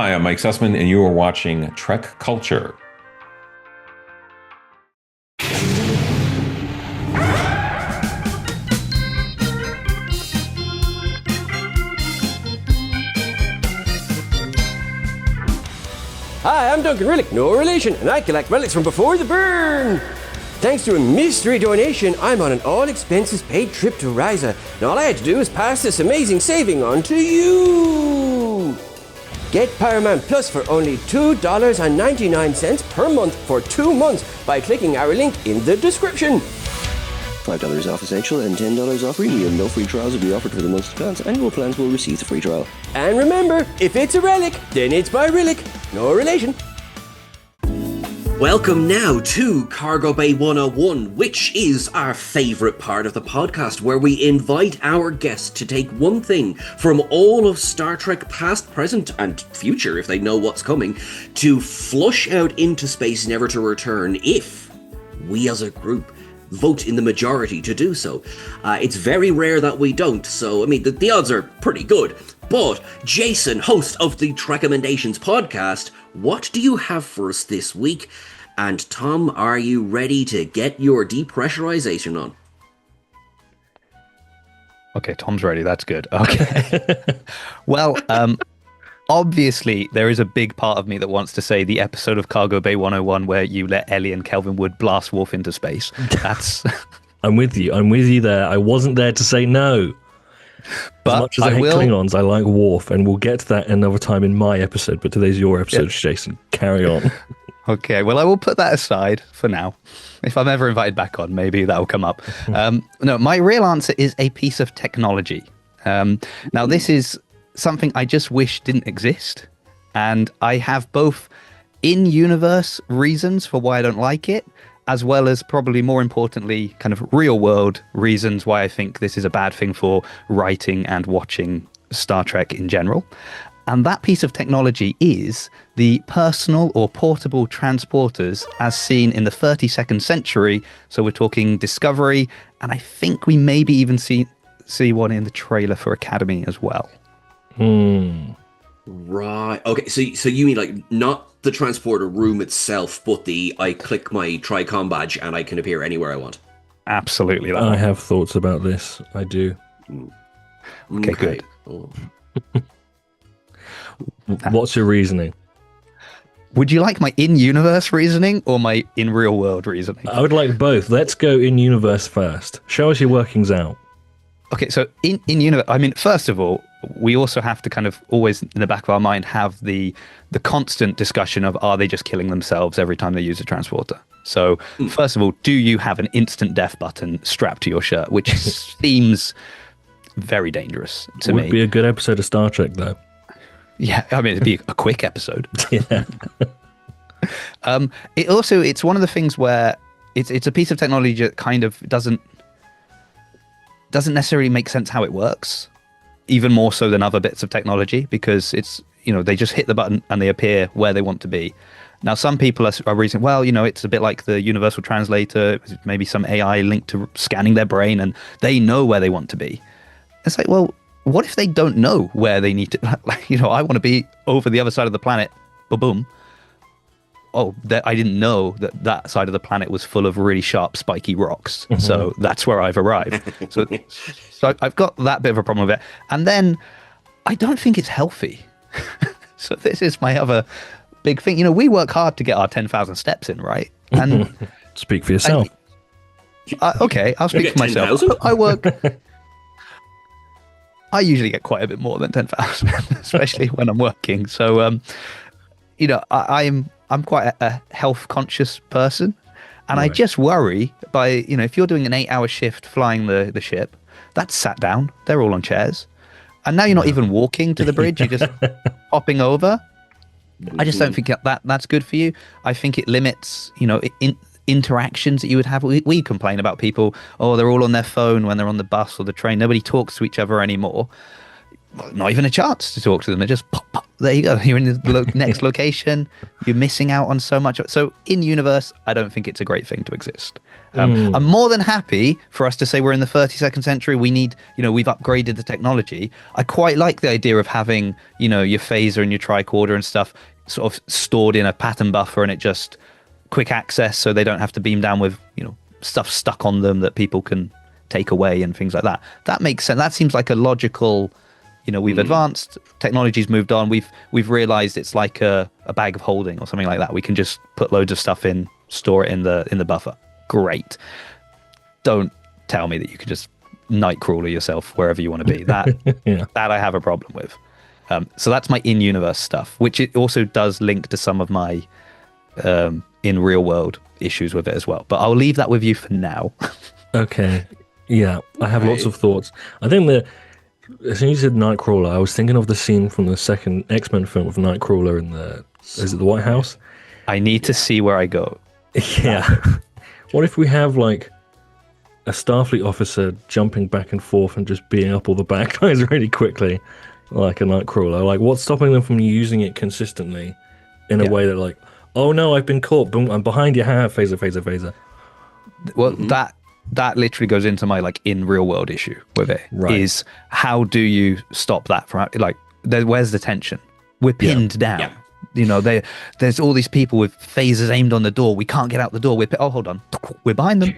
Hi, I'm Mike Sussman, and you are watching TrekCulture. Hi, I'm Duncan Relic, no relation, and I collect relics from before the burn. Thanks to a mystery donation, I'm on an all-expenses-paid trip to Ryza, and all I had to do was pass this amazing saving on to you. Get Pyroman Plus for only $2.99 per month for 2 months by clicking our link in the description. $5 off Essential and $10 off Premium. No free trials will be offered for the month's plans. Annual plans will receive the free trial. And remember, if it's a relic, then it's by Relic, no relation. Welcome now to Cargo Bay 101, which is our favourite part of the podcast, where we invite our guests to take one thing from all of Star Trek past, present, and future, if they know what's coming, to flush out into space never to return if we as a group vote in the majority to do so. It's very rare that we don't, so, I mean, the odds are pretty good. But, Jason, host of the Trekommendations podcast, what do you have for us this week? And Tom, are you ready to get your depressurization on? Okay, Tom's ready. That's good. Okay. Well, obviously, there is a big part of me that wants to say the episode of Cargo Bay 101 where you let Ellie and Kelvin Wood blast Worf into space. That's... I'm with you there. I wasn't there to say no. But as much as I hate Klingons, I like Worf, and we'll get to that another time in my episode, but today's your episode, Jason. Carry on. Okay, well, I will put that aside for now. If I'm ever invited back on, maybe that will come up. No, my real answer is a piece of technology. Now, this is something I just wish didn't exist, and I have both in-universe reasons for why I don't like it, as well as probably more importantly, kind of real-world reasons why I think this is a bad thing for writing and watching Star Trek in general. And that piece of technology is the personal or portable transporters as seen in the 32nd century. So we're talking Discovery, and I think we maybe even see one in the trailer for Academy as well. Right. Okay, so you mean like not the transporter room itself, but I click my Tricom badge and I can appear anywhere I want? Absolutely. I have thoughts about this. I do. Okay, good. Oh. What's your reasoning? Would you like my in-universe reasoning or my in-real-world reasoning? I would like both. Let's go in-universe first. Show us your workings out. Okay, so in-universe, I mean, first of all, we also have to kind of always in the back of our mind have the constant discussion of are they just killing themselves every time they use a transporter? So first of all, do you have an instant death button strapped to your shirt, which seems very dangerous to me. Would be a good episode of Star Trek, though. Yeah, I mean, it'd be a quick episode. Yeah. It's one of the things where it's a piece of technology that kind of doesn't necessarily make sense how it works, even more so than other bits of technology, because it's, they just hit the button and they appear where they want to be. Now, some people are reasoning, well, it's a bit like the universal translator, maybe some AI linked to scanning their brain and they know where they want to be. It's like, well, what if they don't know where they need to, I want to be over the other side of the planet, boom. Oh, I didn't know that side of the planet was full of really sharp, spiky rocks. Mm-hmm. So that's where I've arrived. So I've got that bit of a problem with it. And then I don't think it's healthy. So this is my other big thing. We work hard to get our 10,000 steps in, right? And speak for yourself. Okay, I'll speak for myself. 10,000? I usually get quite a bit more than 10,000, especially when I'm working. So, I'm quite a health conscious person, and right. I just worry if you're doing an 8-hour shift flying the ship, that's sat down. They're all on chairs, and now you're not even walking to the bridge. You're just hopping over. I just don't think that's good for you. I think it limits, interactions that you would have. We complain about people, they're all on their phone when they're on the bus or the train. Nobody talks to each other anymore. not even a chance to talk to them. They just pop, pop. There you go. You're in the next location. You're missing out on so much. So in universe, I don't think it's a great thing to exist. I'm more than happy for us to say we're in the 32nd century. We need, we've upgraded the technology. I quite like the idea of having, your phaser and your tricorder and stuff sort of stored in a pattern buffer, and it just quick access, so they don't have to beam down with, stuff stuck on them that people can take away and things like that. That makes sense. That seems like a logical, we've advanced, technology's moved on. We've realized it's like a bag of holding or something like that. We can just put loads of stuff in, store it in the buffer. Great. Don't tell me that you could just Nightcrawler yourself wherever you want to be. That that I have a problem with. So that's my in-universe stuff, which it also does link to some of my in real world issues with it as well. But I'll leave that with you for now. Okay. Yeah, I have lots of thoughts. I think that as soon as you said Nightcrawler, I was thinking of the scene from the second X-Men film of Nightcrawler in is it the White House? I need to see where I go. Yeah. What if we have like a Starfleet officer jumping back and forth and just beating up all the bad guys really quickly, like a Nightcrawler? Like, what's stopping them from using it consistently in a way that, like, oh no, I've been caught. Boom, I'm behind you. Phaser, phaser, phaser. Well, that literally goes into my like in real world issue with it. Right. Is how do you stop that from like? Where's the tension? We're pinned down. Yeah. There's all these people with phasers aimed on the door. We can't get out the door. Hold on, we're behind them.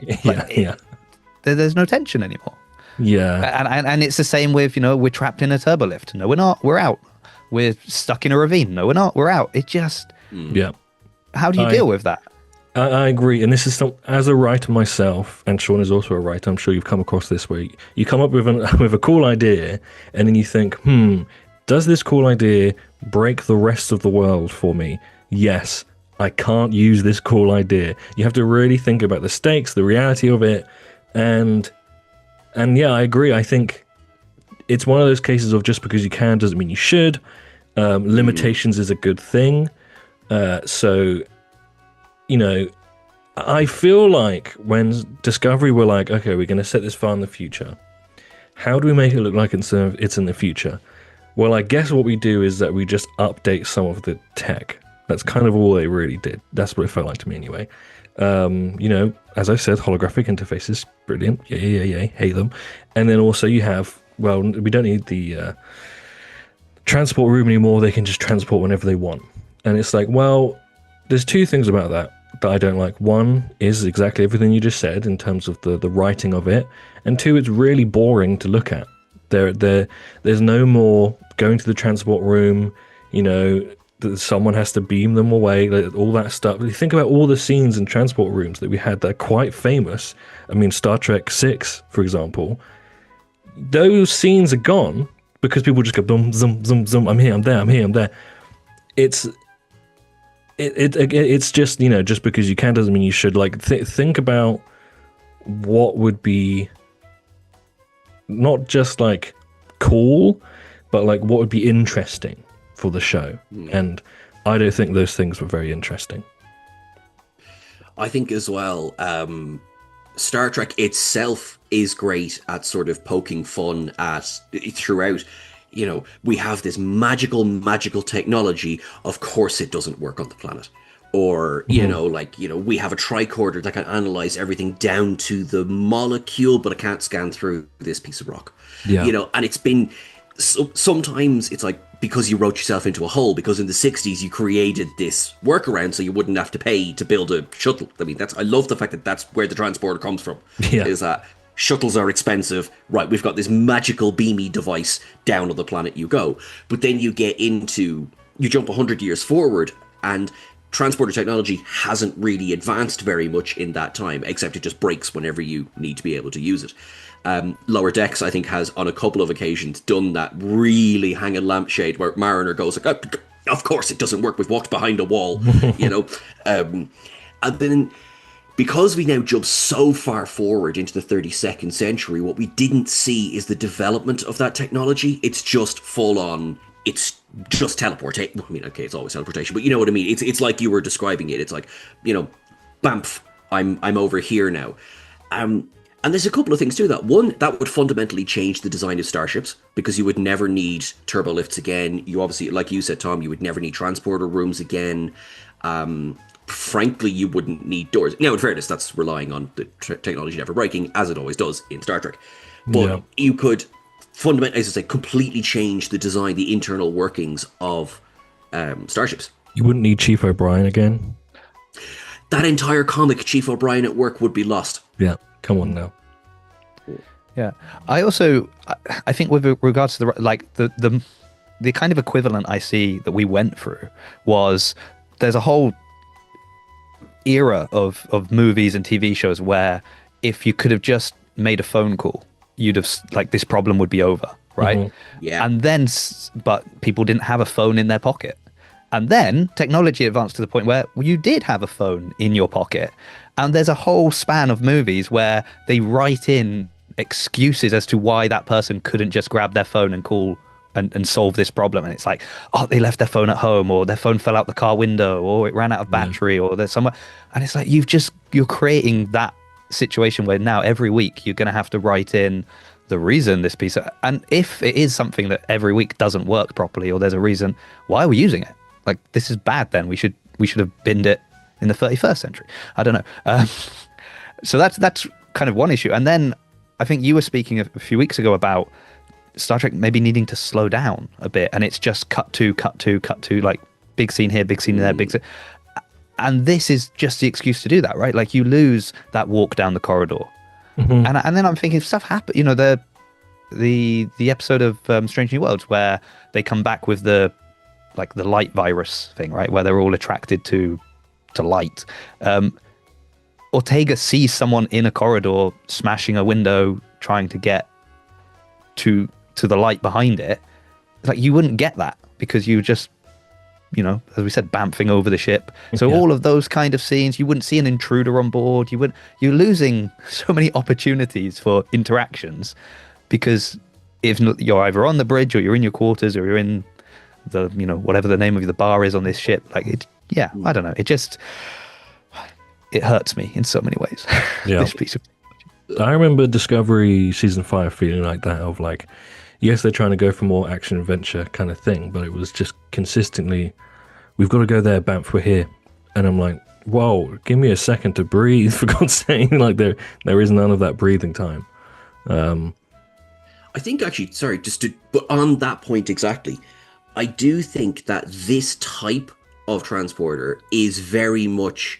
There's no tension anymore. Yeah, and it's the same with we're trapped in a turbo lift. No, we're not. We're out. We're stuck in a ravine. No, we're not. We're out. It just How do you deal with that? I agree, and this is as a writer myself, and Sean is also a writer. I'm sure you've come across this week. You come up with with a cool idea, and then you think, does this cool idea break the rest of the world for me? Yes, I can't use this cool idea. You have to really think about the stakes, the reality of it, and yeah, I agree. I think it's one of those cases of just because you can doesn't mean you should. Limitations is a good thing. So, I feel like when Discovery were like, okay, we're going to set this far in the future. How do we make it look like it's in the future? Well, I guess what we do is that we just update some of the tech. That's kind of all they really did. That's what it felt like to me anyway. As I said, holographic interfaces, brilliant. Yeah, hate them. And then also you have, well, we don't need the transport room anymore. They can just transport whenever they want. And it's like, well, there's two things about that I don't like. One is exactly everything you just said in terms of the writing of it. And two, it's really boring to look at. There's no more going to the transport room, someone has to beam them away, like, all that stuff. You think about all the scenes in transport rooms that we had that are quite famous. I mean, Star Trek 6, for example, those scenes are gone because people just go boom, zoom, zoom, zoom. I'm here, I'm there, I'm here, I'm there. It's just, just because you can doesn't mean you should. Like, think about what would be not just like cool, but like what would be interesting for the show. And I don't think those things were very interesting. I think as well, Star Trek itself is great at sort of poking fun at throughout. We have this magical technology. Of course it doesn't work on the planet. Or, we have a tricorder that can analyze everything down to the molecule, but it can't scan through this piece of rock. Yeah. And it's been, sometimes it's like, because you wrote yourself into a hole, because in the 60s you created this workaround so you wouldn't have to pay to build a shuttle. I mean, I love the fact that that's where the transporter comes from. Yeah. Is that shuttles are expensive. Right, we've got this magical beamy device, down on the planet you go. But then you jump 100 years forward, and transporter technology hasn't really advanced very much in that time, except it just breaks whenever you need to be able to use it. Lower Decks, I think, has on a couple of occasions done that really hanging lampshade where Mariner goes like, oh, of course it doesn't work, we've walked behind a wall, and then because we now jump so far forward into the 32nd century, what we didn't see is the development of that technology. It's just full on, it's just teleportation. I mean, okay, it's always teleportation, but you know what I mean? It's like you were describing it. It's like, bamf, I'm over here now. And there's a couple of things to that. One, that would fundamentally change the design of starships because you would never need turbo lifts again. You obviously, like you said, Tom, you would never need transporter rooms again. Frankly, you wouldn't need doors. Now, in fairness, that's relying on the technology never breaking, as it always does in Star Trek. But you could fundamentally, as I say, completely change the design, the internal workings of starships. You wouldn't need Chief O'Brien again. That entire comic, Chief O'Brien at work, would be lost. Yeah, come on now. Yeah, I think with regards to the kind of equivalent I see that we went through was there's a whole era of movies and TV shows where if you could have just made a phone call, you'd have this problem would be over, right? Mm-hmm. Yeah. And then, but people didn't have a phone in their pocket. And then technology advanced to the point where you did have a phone in your pocket. And there's a whole span of movies where they write in excuses as to why that person couldn't just grab their phone and call and solve this problem. And it's like, oh, they left their phone at home, or their phone fell out the car window, or it ran out of battery, or there's somewhere. And it's like, you're creating that situation where now every week you're going to have to write in the reason this piece of, and if it is something that every week doesn't work properly, or there's a reason, why are we using it? Like, this is bad. Then we should have binned it in the 31st century. I don't know. So that's kind of one issue. And then I think you were speaking a few weeks ago about Star Trek maybe needing to slow down a bit, and it's just cut to, like big scene here, big scene there, big scene. And this is just the excuse to do that, right? Like, you lose that walk down the corridor. Mm-hmm. And then I'm thinking, if stuff happen, you know, the episode of Strange New Worlds where they come back with the light virus thing, right? Where they're all attracted to light. Ortega sees someone in a corridor smashing a window, trying to get to the light behind it. It's like, you wouldn't get that because you just, you know, as we said, bamfing over the ship. So all of those kind of scenes, you wouldn't see an intruder on board. You're losing so many opportunities for interactions because if you're either on the bridge or you're in your quarters or you're in the, you know, whatever the name of the bar is on this ship. Like, I don't know. It hurts me in so many ways. Yeah. This piece of I remember Discovery season 5 feeling like that, of like, yes, they're trying to go for more action adventure kind of thing, but it was just consistently, we've got to go there, Banff, we're here. And I'm like, whoa, give me a second to breathe, for God's sake. Like, there is none of that breathing time. I think actually, sorry, but on that point exactly, I do think that this type of transporter is very much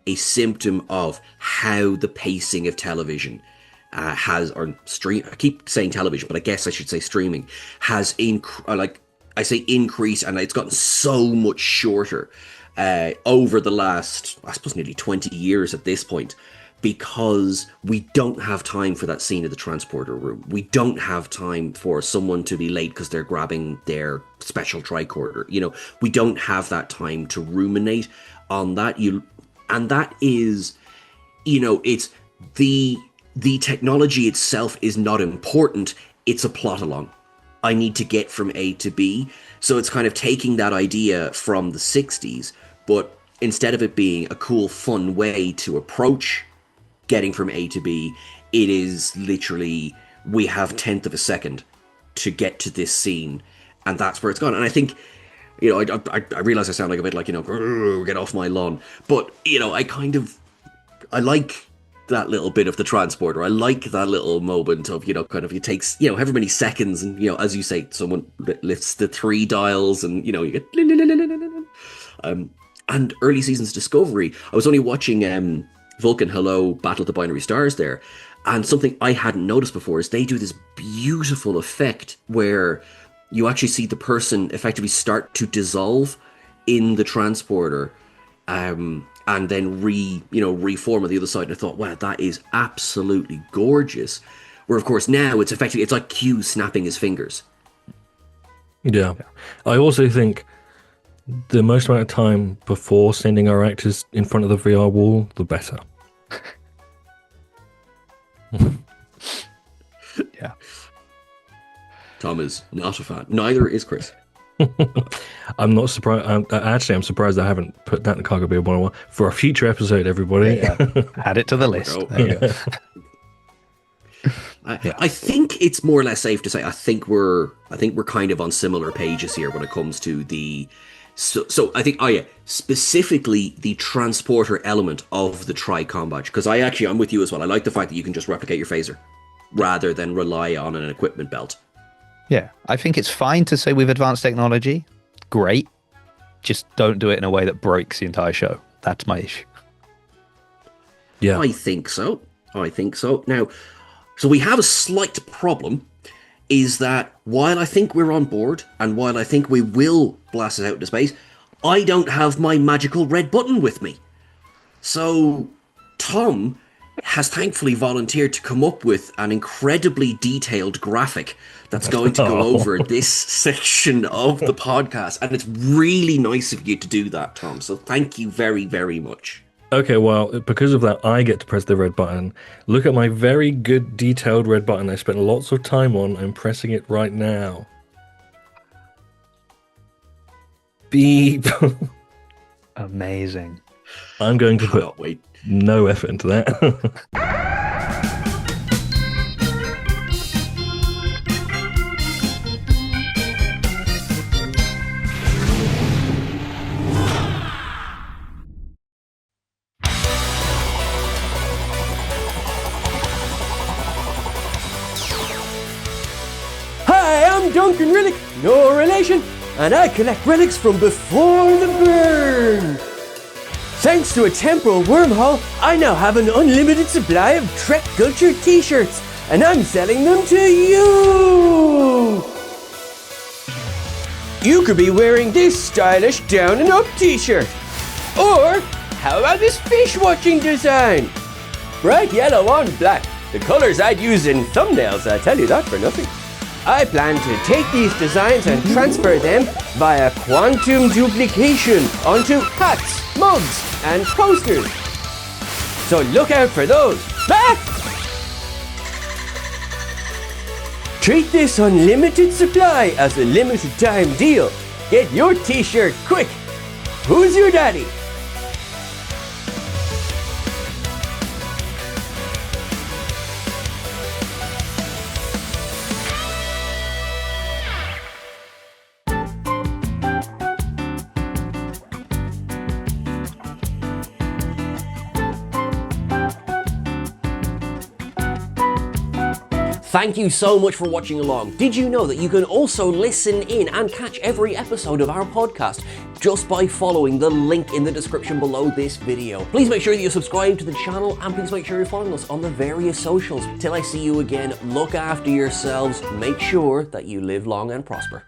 a symptom of how the pacing of television I keep saying television, but I guess I should say streaming, has increased, and it's gotten so much shorter over the last, I suppose, nearly 20 years at this point, because we don't have time for that scene of the transporter room. We don't have time for someone to be late because they're grabbing their special tricorder. You know, we don't have that time to ruminate on that. And that is, you know, it's the technology itself is not important. It's a plot along. I need to get from A to B. So it's kind of taking that idea from the 60s, but instead of it being a cool, fun way to approach getting from A to B, it is literally, we have 10th of a second to get to this scene, and that's where it's gone. And I think, you know, I realize I sound like a bit like, you know, get off my lawn, but, you know, I like that little bit of the transporter. I like that little moment of, you know, kind of, it takes, you know, however many seconds, and, you know, as you say, someone lifts the 3 dials, and, you know, you get and early seasons Discovery, I was only watching Vulcan Hello Battle of the Binary Stars there, and something I hadn't noticed before is they do this beautiful effect where you actually see the person effectively start to dissolve in the transporter, and then reform on the other side. And I thought, wow, that is absolutely gorgeous. Where of course now it's like Q snapping his fingers. Yeah. I also think the most amount of time before sending our actors in front of the VR wall, the better. Yeah. Tom is not a fan. Neither is Chris. I'm not surprised. I'm surprised I haven't put that in the Cargo Bay 101 for a future episode, everybody. Yeah. Add it to the list. There you go. I think it's more or less safe to say I think we're kind of on similar pages here when it comes to the so I think specifically the transporter element of the Tricom badge, because I'm with you as well. I like the fact that you can just replicate your phaser rather than rely on an equipment belt. Yeah, I think it's fine to say we've advanced technology. Great. Just don't do it in a way that breaks the entire show. That's my issue. Yeah. I think so. Now, so we have a slight problem, is that while I think we're on board, and while I think we will blast it out into space, I don't have my magical red button with me. So, Tom has thankfully volunteered to come up with an incredibly detailed graphic that's going to go over this section of the podcast. And it's really nice of you to do that, Tom. So thank you very, very much. Okay, well, because of that, I get to press the red button. Look at my very good detailed red button I spent lots of time on. I'm pressing it right now. Beep. Amazing. I'm going to put no effort into that. Hi, I'm Duncan Relic, no relation, and I collect relics from before the burn. Thanks to a temporal wormhole, I now have an unlimited supply of TrekCulture t-shirts, and I'm selling them to you! You could be wearing this stylish down and up t-shirt. Or, how about this fish watching design? Bright yellow on black, the colors I'd use in thumbnails, I tell you that for nothing. I plan to take these designs and transfer them via quantum duplication onto hats, mugs, and posters. So look out for those. Ah! Treat this unlimited supply as a limited time deal. Get your t-shirt quick. Who's your daddy? Thank you so much for watching along. Did you know that you can also listen in and catch every episode of our podcast just by following the link in the description below this video? Please make sure that you subscribe to the channel, and please make sure you're following us on the various socials. Till I see you again, look after yourselves, make sure that you live long and prosper.